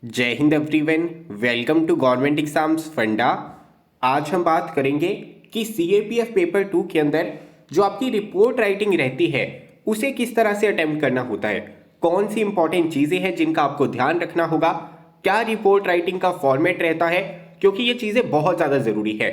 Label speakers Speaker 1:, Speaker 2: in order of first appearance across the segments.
Speaker 1: जय हिंद everyone, welcome to government exams funda. आज हम बात करेंगे कि सीएपीएफ पेपर 2 के अंदर जो आपकी रिपोर्ट राइटिंग रहती है उसे किस तरह से अटेम्प्ट करना होता है, कौन सी इंपॉर्टेंट चीज़ें हैं जिनका आपको ध्यान रखना होगा, क्या रिपोर्ट राइटिंग का फॉर्मेट रहता है, क्योंकि ये चीज़ें बहुत ज़्यादा ज़रूरी है।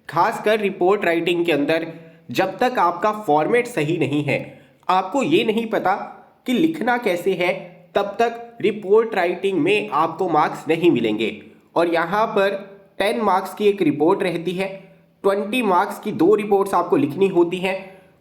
Speaker 1: खासकर रिपोर्ट राइटिंग के अंदर जब तक आपका फॉर्मेट सही नहीं है, आपको ये नहीं पता कि लिखना कैसे है, तब तक रिपोर्ट राइटिंग में आपको मार्क्स नहीं मिलेंगे। और यहाँ पर 10 मार्क्स की एक रिपोर्ट रहती है, 20 मार्क्स की 2 रिपोर्ट्स आपको लिखनी होती हैं।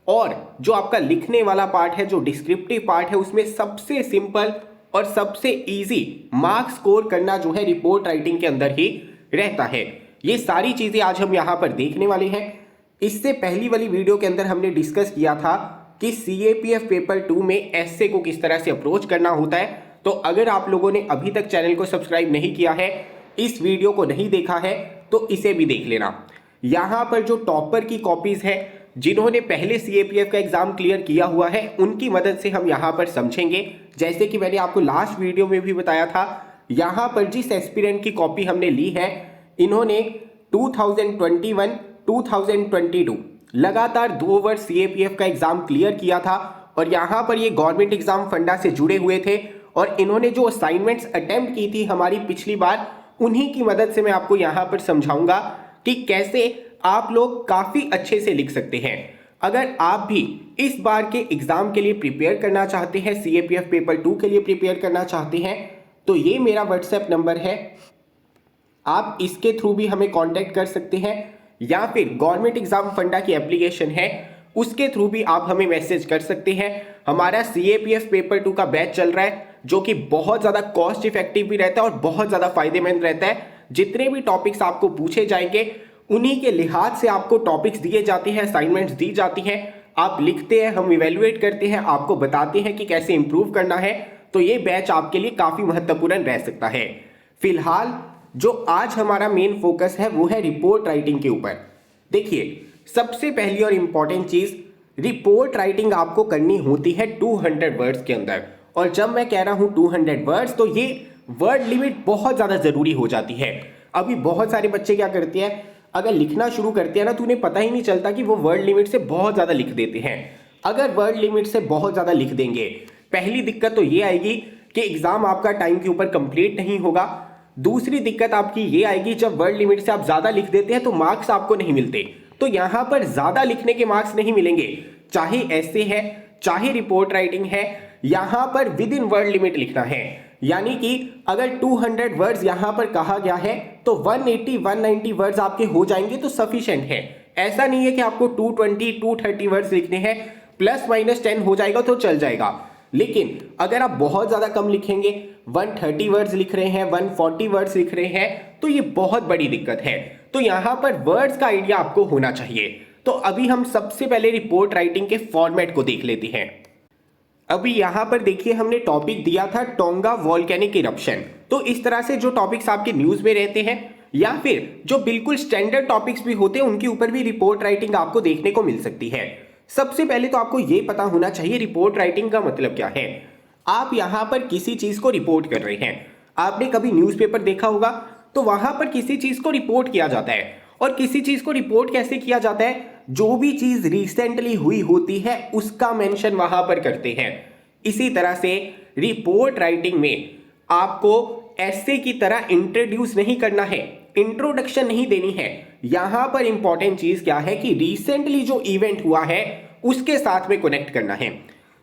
Speaker 1: और जो आपका लिखने वाला पार्ट है, जो डिस्क्रिप्टिव पार्ट है, उसमें सबसे सिंपल और सबसे इजी मार्क्स स्कोर करना जो है रिपोर्ट राइटिंग के अंदर ही रहता है। ये सारी चीज़ें आज हम यहाँ पर देखने वाले हैं। इससे पहली वाली वीडियो के अंदर हमने डिस्कस किया था कि सीएपीएफ पेपर 2 में एस्से को किस तरह से अप्रोच करना होता है। तो अगर आप लोगों ने अभी तक चैनल को सब्सक्राइब नहीं किया है, इस वीडियो को नहीं देखा है, तो इसे भी देख लेना। यहाँ पर जो टॉपर की कॉपीज है, जिन्होंने पहले सीएपीएफ का एग्जाम क्लियर किया हुआ है, उनकी मदद से हम यहाँ पर समझेंगे। जैसे कि मैंने आपको लास्ट वीडियो में भी बताया था, यहाँ पर जिस एस्पिरेंट की कॉपी हमने ली है, इन्होंने 2021 2022 लगातार 2 वर्ष सीएपीएफ का एग्जाम क्लियर किया था। और यहाँ पर ये गवर्नमेंट एग्जाम फंडा से जुड़े हुए थे और इन्होंने जो असाइनमेंट्स अटेम्प्ट की थी हमारी पिछली बार, उन्हीं की मदद से मैं आपको यहाँ पर समझाऊंगा कि कैसे आप लोग काफ़ी अच्छे से लिख सकते हैं। अगर आप भी इस बार के एग्जाम के लिए प्रिपेयर करना चाहते हैं, सीएपीएफ पेपर 2 के लिए प्रिपेयर करना चाहते हैं, तो ये मेरा व्हाट्सएप नंबर है, आप इसके थ्रू भी हमें कांटेक्ट कर सकते हैं, या फिर गवर्नमेंट एग्जाम फंडा की एप्लीकेशन है उसके थ्रू भी आप हमें मैसेज कर सकते हैं। हमारा सीएपीएफ पेपर 2 का बैच चल रहा है, जो कि बहुत ज़्यादा कॉस्ट इफेक्टिव भी रहता है और बहुत ज़्यादा फायदेमंद रहता है। जितने भी टॉपिक्स आपको पूछे जाएंगे, उन्हीं के लिहाज से आपको टॉपिक्स दिए जाते हैं, असाइनमेंट्स दी जाती हैं, आप लिखते हैं, हम इवेल्युएट करते हैं, आपको बताते हैं कि कैसे इंप्रूव करना है। तो ये बैच आपके लिए काफ़ी महत्वपूर्ण रह सकता है। फिलहाल जो आज हमारा मेन फोकस है वो है रिपोर्ट राइटिंग के ऊपर। देखिए, सबसे पहली और इंपॉर्टेंट चीज, रिपोर्ट राइटिंग आपको करनी होती है 200 वर्ड्स के अंदर। और जब मैं कह रहा हूं 200 वर्ड्स, तो ये वर्ड लिमिट बहुत ज़्यादा ज़रूरी हो जाती है। अभी बहुत सारे बच्चे क्या करते हैं, अगर लिखना शुरू करते हैं ना, तो उन्हें पता ही नहीं चलता कि वो वर्ड लिमिट से बहुत ज़्यादा लिख देते हैं। अगर वर्ड लिमिट से बहुत ज़्यादा लिख देंगे, पहली दिक्कत तो ये आएगी कि एग्ज़ाम आपका टाइम के ऊपर कंप्लीट नहीं होगा। दूसरी दिक्कत आपकी ये आएगी, जब वर्ड लिमिट से आप ज़्यादा लिख देते हैं तो मार्क्स आपको नहीं मिलते। तो यहाँ पर ज़्यादा लिखने के मार्क्स नहीं मिलेंगे, चाहे ऐसे है चाहे रिपोर्ट राइटिंग है, यहाँ पर विद इन वर्ड लिमिट लिखना है। यानी कि अगर 200 वर्ड्स यहाँ पर कहा गया है, तो 180-190 वर्ड्स आपके हो जाएंगे तो सफिशिएंट है। ऐसा नहीं है कि आपको 220-230 वर्ड्स लिखने हैं, +-10 हो जाएगा तो चल जाएगा। लेकिन अगर आप बहुत ज़्यादा कम लिखेंगे, 130 वर्ड्स लिख रहे हैं, 140 वर्ड्स लिख रहे हैं, तो ये बहुत बड़ी दिक्कत है। तो यहाँ पर वर्ड्स का आइडिया आपको होना चाहिए। तो अभी हम सबसे पहले रिपोर्ट राइटिंग के फॉर्मेट को देख लेते हैं। अभी यहाँ पर देखिए, हमने टॉपिक दिया था टोंगा वॉल्केनिक इरप्शन। तो इस तरह से जो टॉपिक्स आपके न्यूज़ में रहते हैं, या फिर जो बिल्कुल स्टैंडर्ड टॉपिक्स भी होते हैं, उनके ऊपर भी रिपोर्ट राइटिंग आपको देखने को मिल सकती है। सबसे पहले तो आपको ये पता होना चाहिए रिपोर्ट राइटिंग का मतलब क्या है। आप यहाँ पर किसी चीज़ को रिपोर्ट कर रहे हैं। आपने कभी न्यूज़पेपर देखा होगा, तो वहाँ पर किसी चीज़ को रिपोर्ट किया जाता है। और किसी चीज़ को रिपोर्ट कैसे किया जाता है, जो भी चीज़ रिसेंटली हुई होती है उसका मेंशन वहाँ पर करते हैं। इसी तरह से रिपोर्ट राइटिंग में आपको ऐसे की तरह इंट्रोड्यूस नहीं करना है, इंट्रोडक्शन नहीं देनी है। यहाँ पर इंपॉर्टेंट चीज़ क्या है कि रिसेंटली जो इवेंट हुआ है उसके साथ में कनेक्ट करना है।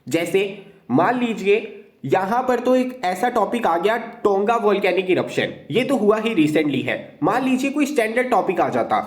Speaker 1: जैसे मान लीजिए यहाँ पर तो एक ऐसा टॉपिक आ गया, टोंगा वोल्केनिक इरप्शन, ये तो हुआ ही रिसेंटली है। मान लीजिए कोई स्टैंडर्ड टॉपिक आ जाता,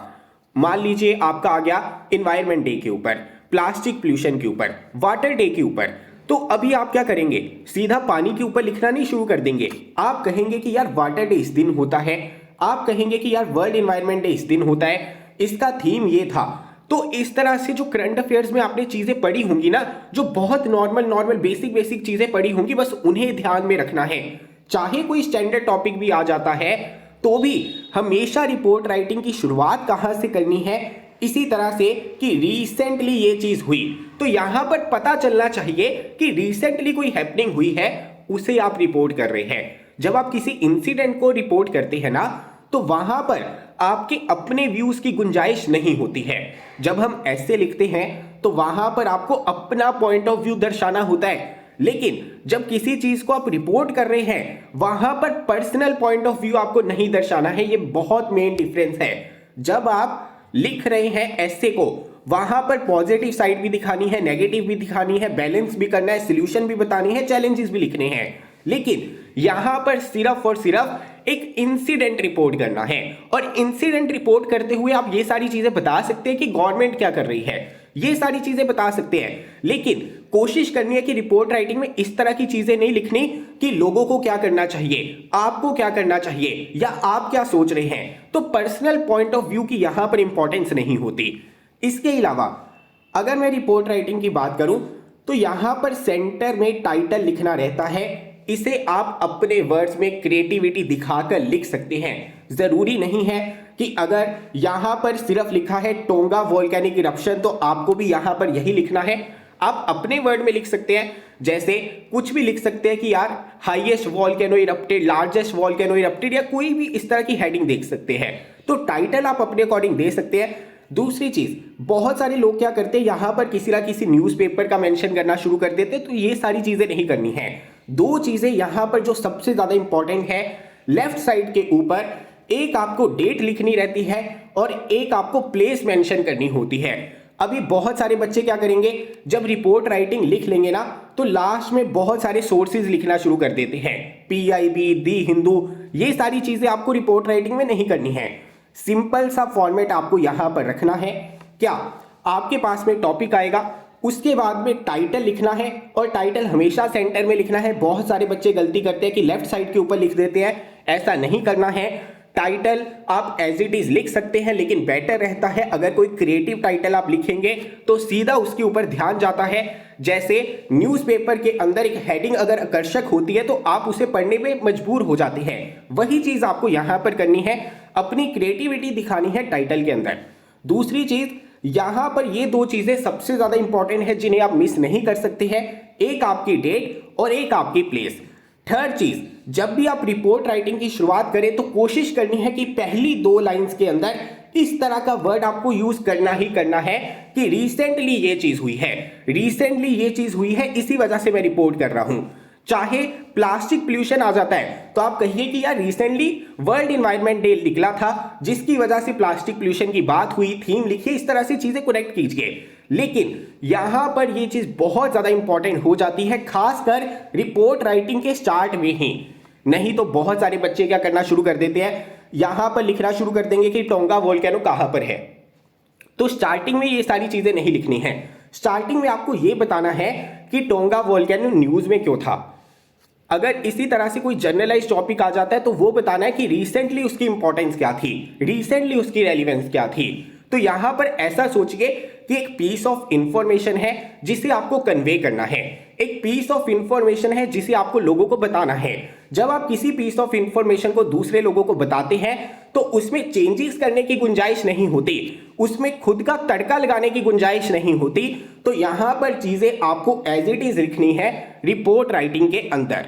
Speaker 1: मान लीजिए आपका आ गया इन्वायरमेंट डे के ऊपर, प्लास्टिक पोल्यूशन के ऊपर, वाटर डे के ऊपर। तो अभी आप क्या करेंगे, सीधा पानी के ऊपर लिखना नहीं शुरू कर देंगे। आप कहेंगे कि यार वाटर डे इस दिन होता है, आप कहेंगे कि यार वर्ल्ड इन्वायरमेंट डे इस दिन होता है, इसका थीम ये था। तो इस तरह से जो करंट अफेयर्स में आपने चीजें पढ़ी होंगी ना, जो बहुत नॉर्मल बेसिक चीजें पढ़ी होंगी, बस उन्हें ध्यान में रखना है। चाहे कोई स्टैंडर्ड टॉपिक भी आ जाता है, तो भी हमेशा रिपोर्ट राइटिंग की शुरुआत कहां से करनी है, इसी तरह से कि रिसेंटली ये चीज हुई। तो यहां पर पता चलना चाहिए कि रिसेंटली कोई हैपनिंग हुई है, उसे आप रिपोर्ट कर रहे हैं। जब आप किसी इंसिडेंट को रिपोर्ट करते हैं ना, तो वहां पर आपके अपने व्यूज की गुंजाइश नहीं होती है। जब हम ऐसे लिखते हैं तो वहां पर आपको अपना पॉइंट ऑफ व्यू दर्शाना होता है, लेकिन जब किसी चीज को आप रिपोर्ट कर रहे हैं वहां पर पर्सनल पॉइंट ऑफ व्यू आपको नहीं दर्शाना है। ये बहुत मेन डिफरेंस है। जब आप लिख रहे हैं ऐसे को, वहां पर पॉजिटिव साइड भी दिखानी है, नेगेटिव भी दिखानी है, बैलेंस भी करना है, सॉल्यूशन भी बतानी है, चैलेंजेस भी लिखने हैं, लेकिन यहां पर सिर्फ और सिर्फ एक इंसिडेंट रिपोर्ट करना है। और इंसिडेंट रिपोर्ट करते हुए आप ये सारी चीजें बता सकते हैं कि गवर्नमेंट क्या कर रही है, ये सारी चीजें बता सकते हैं, लेकिन कोशिश करनी है कि रिपोर्ट राइटिंग में इस तरह की चीजें नहीं लिखनी कि लोगों को क्या करना चाहिए, आपको क्या करना चाहिए, या आप क्या सोच रहे हैं। तो पर्सनल पॉइंट ऑफ व्यू की यहां पर इंपॉर्टेंस नहीं होती। इसके अलावा अगर मैं रिपोर्ट राइटिंग की बात करूं तो यहां पर सेंटर में टाइटल लिखना रहता है। इसे आप अपने वर्ड्स में क्रिएटिविटी दिखाकर लिख सकते हैं। जरूरी नहीं है कि अगर यहां पर सिर्फ लिखा है टोंगा वोल्केनिक इरप्शन तो आपको भी यहां पर यही लिखना है। आप अपने वर्ड में लिख सकते हैं, जैसे कुछ भी लिख सकते हैं कि यार highest volcano erupted, largest volcano erupted, या कोई भी इस तरह की हेडिंग देख सकते हैं। तो टाइटल आप अपने अकॉर्डिंग दे सकते हैं। दूसरी चीज, बहुत सारे लोग क्या करते हैं, यहां पर किसी ना किसी न्यूज़पेपर का मेंशन करना शुरू कर देते हैं, तो ये सारी चीजें नहीं करनी है। दो चीजें यहां पर जो सबसे ज्यादा इंपॉर्टेंट है, लेफ्ट साइड के ऊपर एक आपको डेट लिखनी रहती है और एक आपको प्लेस मेंशन करनी होती है। अभी बहुत सारे बच्चे क्या करेंगे, जब रिपोर्ट राइटिंग लिख लेंगे ना, तो लास्ट में बहुत सारे सोर्सेज लिखना शुरू कर देते हैं, PIB, दी हिंदू, ये सारी चीजें आपको रिपोर्ट राइटिंग में नहीं करनी है। सिंपल सा फॉर्मेट आपको यहां पर रखना है। क्या आपके पास में टॉपिक आएगा, उसके बाद में टाइटल लिखना है, और टाइटल हमेशा सेंटर में लिखना है। बहुत सारे बच्चे गलती करते हैं कि लेफ्ट साइड के ऊपर लिख देते हैं, ऐसा नहीं करना है। टाइटल आप एज इट इज लिख सकते हैं, लेकिन बेटर रहता है अगर कोई क्रिएटिव टाइटल आप लिखेंगे तो सीधा उसके ऊपर ध्यान जाता है। जैसे न्यूज़पेपर के अंदर एक हेडिंग अगर आकर्षक होती है तो आप उसे पढ़ने में मजबूर हो जाते हैं, वही चीज आपको यहां पर करनी है, अपनी क्रिएटिविटी दिखानी है टाइटल के अंदर। दूसरी चीज, यहां पर ये दो चीजें सबसे ज्यादा इंपॉर्टेंट है जिन्हें आप मिस नहीं कर सकते हैं, एक आपकी डेट और एक आपकी प्लेस। थर्ड चीज, जब भी आप रिपोर्ट राइटिंग की शुरुआत करें तो कोशिश करनी है कि पहली दो लाइंस के अंदर इस तरह का वर्ड आपको यूज करना ही करना है कि रिसेंटली ये चीज हुई है, रिसेंटली ये चीज हुई है, इसी वजह से मैं रिपोर्ट कर रहा हूं। चाहे प्लास्टिक पोल्यूशन आ जाता है तो आप कहिए कि यार रिसेंटली वर्ल्ड एनवायरनमेंट डे निकला था, जिसकी वजह से प्लास्टिक पोल्यूशन की बात हुई, थीम लिखिए, इस तरह से चीजें कनेक्ट कीजिए। लेकिन यहां पर ये चीज बहुत ज्यादा इंपॉर्टेंट हो जाती है, खासकर रिपोर्ट राइटिंग के स्टार्ट में ही। नहीं तो बहुत सारे बच्चे क्या करना शुरू कर देते हैं, यहां पर लिखना शुरू कर देंगे कि टोंगा वोल्केनो कहां पर है। तो स्टार्टिंग में ये सारी चीजें नहीं लिखनी है। स्टार्टिंग में आपको ये बताना है कि टोंगा वोल्केनो न्यूज में क्यों था। अगर इसी तरह से कोई जर्नलाइज टॉपिक आ जाता है तो वो बताना है कि रिसेंटली उसकी इंपॉर्टेंस क्या थी, रिसेंटली उसकी रेलिवेंस क्या थी। तो यहां पर ऐसा सोचिए कि एक पीस ऑफ इंफॉर्मेशन है जिसे आपको कन्वे करना है, एक पीस ऑफ इंफॉर्मेशन है जिसे आपको लोगों को बताना है। जब आप किसी पीस ऑफ इंफॉर्मेशन को दूसरे लोगों को बताते हैं तो उसमें चेंजेस करने की गुंजाइश नहीं होती, उसमें खुद का तड़का लगाने की गुंजाइश नहीं होती। तो यहां पर चीजें आपको एज इट इज लिखनी है रिपोर्ट राइटिंग के अंदर।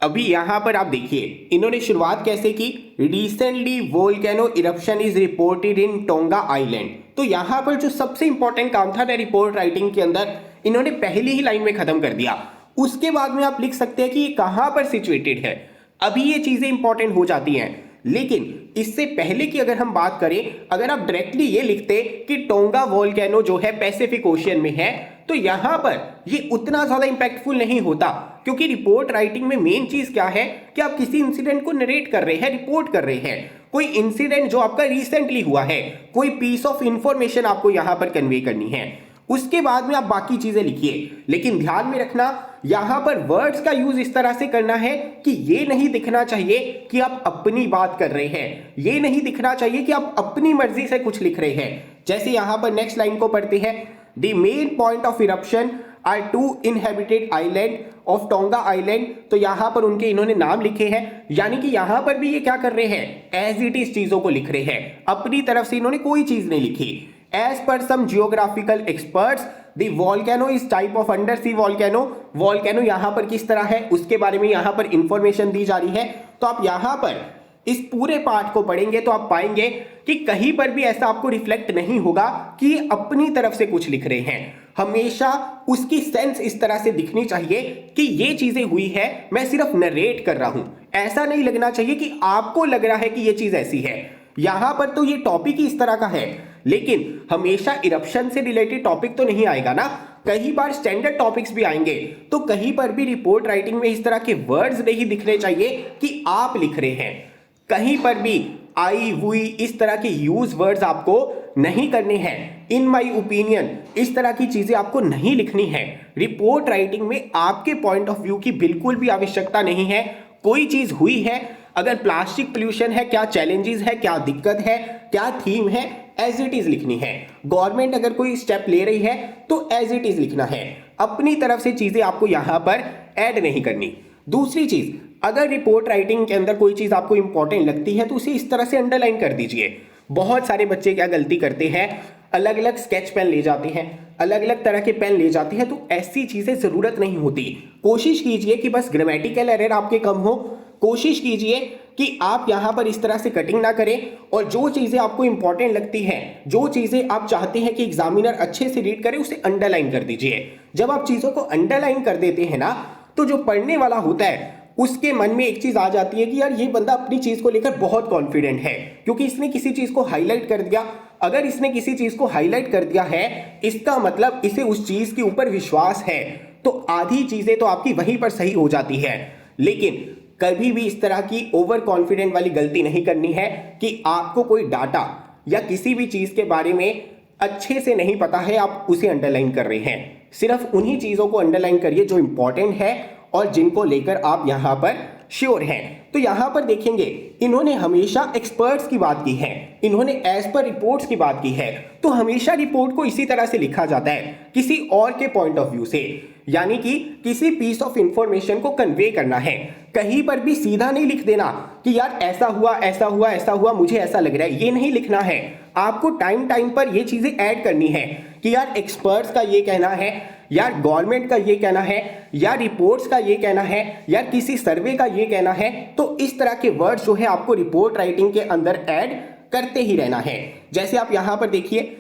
Speaker 1: अभी यहां पर आप देखिए इन्होंने शुरुआत कैसे की, recently volcano eruption is reported in tonga island. तो यहां पर जो सबसे इंपॉर्टेंट काम था ना रिपोर्ट राइटिंग के अंदर, इन्होंने पहली ही लाइन में खत्म कर दिया। उसके बाद में आप लिख सकते हैं कि ये कहां पर सिचुएटेड है। अभी ये चीजें इंपॉर्टेंट हो जाती हैं, लेकिन इससे पहले की अगर हम बात करें, अगर आप डायरेक्टली ये लिखते कि टोंगा वोल्केनो जो है पैसिफिक ओशियन में है, तो यहां पर ये उतना ज्यादा इंपैक्टफुल नहीं होता। क्योंकि रिपोर्ट राइटिंग में मेन चीज क्या है कि आप किसी इंसिडेंट को नरेट कर रहे हैं, रिपोर्ट कर रहे हैं, कोई इंसिडेंट जो आपका रिसेंटली हुआ है, कोई पीस ऑफ इंफॉर्मेशन आपको यहां पर कन्वे करनी है। उसके बाद में आप बाकी चीजें लिखिए, लेकिन ध्यान में रखना यहां पर वर्ड्स का यूज इस तरह से करना है कि ये नहीं दिखना चाहिए कि आप अपनी बात कर रहे हैं, ये नहीं दिखना चाहिए कि आप अपनी मर्जी से कुछ लिख रहे हैं। जैसे यहां पर नेक्स्ट लाइन को पढ़ते हैं, the main point of eruption are two inhabited island of Tonga island. तो यहां पर उनके इन्होंने नाम लिखे हैं, यानी कि यहां पर भी ये क्या कर रहे हैं, एज इट इज चीजों को लिख रहे हैं, अपनी तरफ से इन्होंने कोई चीज नहीं लिखी। As per some geographical experts, the volcano is type of under sea volcano, volcano यहां पर किस तरह है उसके बारे में यहां पर इंफॉर्मेशन दी जा रही है। तो आप यहां पर इस पूरे पार्ट को पढ़ेंगे तो आप पाएंगे कि कहीं पर भी ऐसा आपको रिफ्लेक्ट नहीं होगा कि अपनी तरफ से कुछ लिख रहे हैं। हमेशा उसकी सेंस इस तरह से दिखनी चाहिए कि ये चीजें हुई है, मैं सिर्फ नरेट कर रहा हूं। ऐसा नहीं लगना चाहिए कि आपको लग रहा है कि ये चीज ऐसी है। यहां पर तो ये टॉपिक ही इस तरह का है, लेकिन हमेशा इरप्शन से रिलेटेड टॉपिक तो नहीं आएगा ना। कई बार स्टैंडर्ड टॉपिक्स भी आएंगे, तो कहीं पर भी रिपोर्ट राइटिंग में इस तरह के वर्ड्स नहीं दिखने चाहिए कि आप लिख रहे हैं। कहीं पर भी आई हुई इस तरह के यूज वर्ड्स आपको नहीं करने हैं। इन माई ओपिनियन इस तरह की चीजें आपको नहीं लिखनी है। रिपोर्ट राइटिंग में आपके पॉइंट ऑफ व्यू की बिल्कुल भी आवश्यकता नहीं है। कोई चीज हुई है, अगर प्लास्टिक पोल्यूशन है, क्या चैलेंजेस है, क्या दिक्कत है, क्या थीम है, एज इट इज लिखनी है। गवर्नमेंट अगर कोई स्टेप ले रही है तो एज इट इज लिखना है। अपनी तरफ से चीजें आपको यहां पर ऐड नहीं करनी। दूसरी चीज, अगर रिपोर्ट राइटिंग के अंदर कोई चीज आपको इंपॉर्टेंट लगती है तो उसे इस तरह से अंडरलाइन कर दीजिए। बहुत सारे बच्चे क्या गलती करते हैं, अलग अलग स्केच पेन ले जाते हैं, अलग अलग तरह के पेन ले जाते हैं, तो ऐसी चीजें जरूरत नहीं होती। कोशिश कीजिए कि बस ग्रामेटिकल एरर आपके कम हो। कोशिश कीजिए कि आप यहां पर इस तरह से कटिंग ना करें, और जो चीजें आपको इंपॉर्टेंट लगती हैं, जो चीजें आप चाहते हैं कि एग्जामिनर अच्छे से रीड करे, उसे अंडरलाइन कर दीजिए। जब आप चीजों को अंडरलाइन कर देते हैं ना, तो जो पढ़ने वाला होता है उसके मन में एक चीज आ जाती है कि यार ये बंदा अपनी चीज को लेकर बहुत कॉन्फिडेंट है, क्योंकि इसने किसी चीज को हाईलाइट कर दिया। अगर इसने किसी चीज को हाईलाइट कर दिया है, इसका मतलब इसे उस चीज के ऊपर विश्वास है, तो आधी चीजें तो आपकी वहीं पर सही हो जाती है। लेकिन कभी भी इस तरह की ओवर कॉन्फिडेंट वाली गलती नहीं करनी है कि आपको कोई डाटा या किसी भी चीज के बारे में अच्छे से नहीं पता है, आप उसे अंडरलाइन कर रहे हैं। सिर्फ उन्हीं चीजों को अंडरलाइन करिए जो इंपॉर्टेंट है और जिनको लेकर आप यहां पर श्योर हैं। तो यहां पर देखेंगे, इन्होंने हमेशा एक्सपर्ट्स की बात की है, इन्होंने एज पर रिपोर्ट्स की बात की है। तो हमेशा रिपोर्ट को इसी तरह से लिखा जाता है, किसी और के पॉइंट ऑफ व्यू से, यानी कि किसी पीस ऑफ इंफॉर्मेशन को कन्वे करना है। कहीं पर भी सीधा नहीं लिख देना कि यार ऐसा हुआ, ऐसा हुआ, ऐसा हुआ, मुझे ऐसा लग रहा है, ये नहीं लिखना है। आपको टाइम टाइम पर ये चीजें ऐड करनी है कि यार एक्सपर्ट्स का ये कहना है, यार गवर्नमेंट का ये कहना है, या रिपोर्ट्स का ये कहना है, या किसी सर्वे का ये कहना है। तो इस तरह के वर्ड्स जो है आपको रिपोर्ट राइटिंग के अंदर ऐड करते ही रहना है। जैसे आप यहां पर देखिए,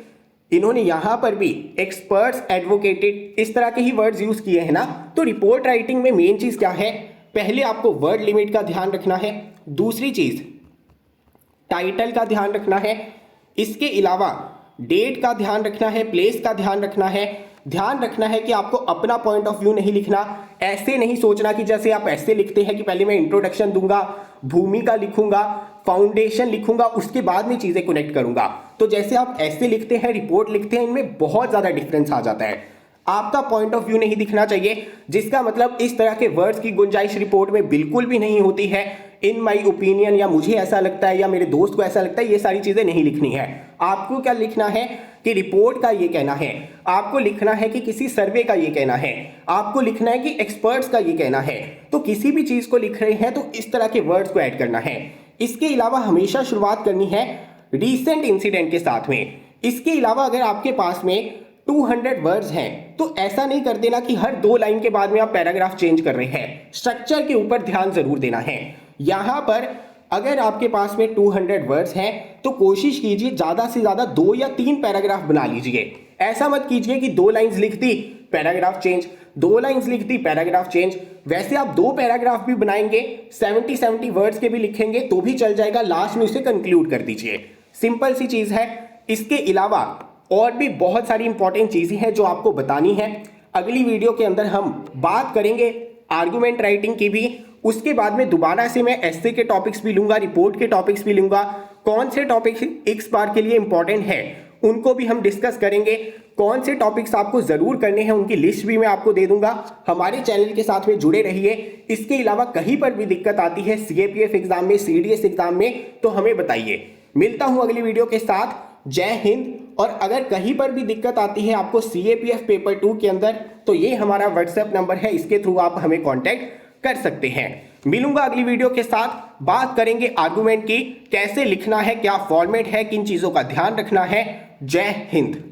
Speaker 1: इन्होंने यहां पर भी एक्सपर्ट्स, एडवोकेटेड, इस तरह के ही वर्ड्स यूज किए हैं ना। तो रिपोर्ट राइटिंग में मेन चीज क्या है, पहले आपको वर्ड लिमिट का ध्यान रखना है। दूसरी चीज टाइटल का ध्यान रखना है। इसके अलावा डेट का ध्यान रखना है, प्लेस का ध्यान रखना है। ध्यान रखना है कि आपको अपना पॉइंट ऑफ व्यू नहीं लिखना। ऐसे नहीं सोचना कि जैसे आप ऐसे लिखते हैं कि पहले मैं इंट्रोडक्शन दूंगा, भूमिका लिखूंगा, फाउंडेशन लिखूंगा, उसके बाद में चीजें कनेक्ट करूंगा। तो जैसे आप ऐसे लिखते हैं, रिपोर्ट लिखते हैं, इनमें बहुत ज्यादा डिफरेंस आ जाता है। आपका पॉइंट ऑफ व्यू नहीं दिखना चाहिए, जिसका मतलब इस तरह के वर्ड्स की गुंजाइश रिपोर्ट में बिल्कुल भी नहीं होती है। इन माई ओपिनियन, या मुझे ऐसा लगता है, या मेरे दोस्त को ऐसा लगता है, ये सारी चीजें नहीं लिखनी है। आपको क्या लिखना है कि रिपोर्ट का ये कहना है, आपको लिखना है कि किसी सर्वे का ये कहना है, आपको लिखना है कि एक्सपर्ट्स का ये कहना है। तो किसी भी चीज को लिख रहे हैं तो इस तरह के वर्ड्स को ऐड करना है। इसके अलावा हमेशा शुरुआत करनी है रीसेंट इंसिडेंट के साथ में। इसके अलावा अगर आपके पास में 200 वर्ड्स हैं तो ऐसा नहीं कर देना कि हर 2 लाइन के बाद में आप पैराग्राफ चेंज कर रहे हैं। स्ट्रक्चर के ऊपर ध्यान जरूर देना है। यहां पर अगर आपके पास में 200 वर्ड्स हैं तो कोशिश कीजिए ज्यादा से ज्यादा 2 या 3 पैराग्राफ बना लीजिए। ऐसा मत कीजिए कि 2 लाइंस लिख दी, पैराग्राफ चेंज, 2 लाइंस लिख दी, पैराग्राफ चेंज। वैसे आप 2 पैराग्राफ भी बनाएंगे, 70 वर्ड्स के भी लिखेंगे तो भी चल जाएगा, लास्ट में उसे कंक्लूड कर दीजिए। सिंपल सी चीज है। इसके अलावा और भी बहुत सारी इंपॉर्टेंट चीजें हैं जो आपको बतानी है। अगली वीडियो के अंदर हम बात करेंगे आर्गुमेंट राइटिंग की भी। उसके बाद में दोबारा से मैं एस्से के टॉपिक्स भी लूंगा, रिपोर्ट के टॉपिक्स भी लूंगा। कौन से टॉपिक्स इस बार के लिए इंपॉर्टेंट है उनको भी हम डिस्कस करेंगे। कौन से टॉपिक्स आपको जरूर करने हैं उनकी लिस्ट भी मैं आपको दे दूंगा। हमारे चैनल के साथ में जुड़े रहिए। इसके अलावा कहीं पर भी दिक्कत आती है सीएपीएफ एग्जाम में, सीडीएस एग्जाम में, तो हमें बताइए। मिलता हूं अगली वीडियो के साथ। जय हिंद। और अगर कहीं पर भी दिक्कत आती है आपको सीएपीएफ पेपर 2 के अंदर, तो ये हमारा व्हाट्सएप नंबर है, इसके थ्रू आप हमें कांटेक्ट कर सकते हैं। मिलूंगा अगली वीडियो के साथ। बात करेंगे आर्गुमेंट की, कैसे लिखना है, क्या फॉर्मेट है, किन चीजों का ध्यान रखना है। जय हिंद।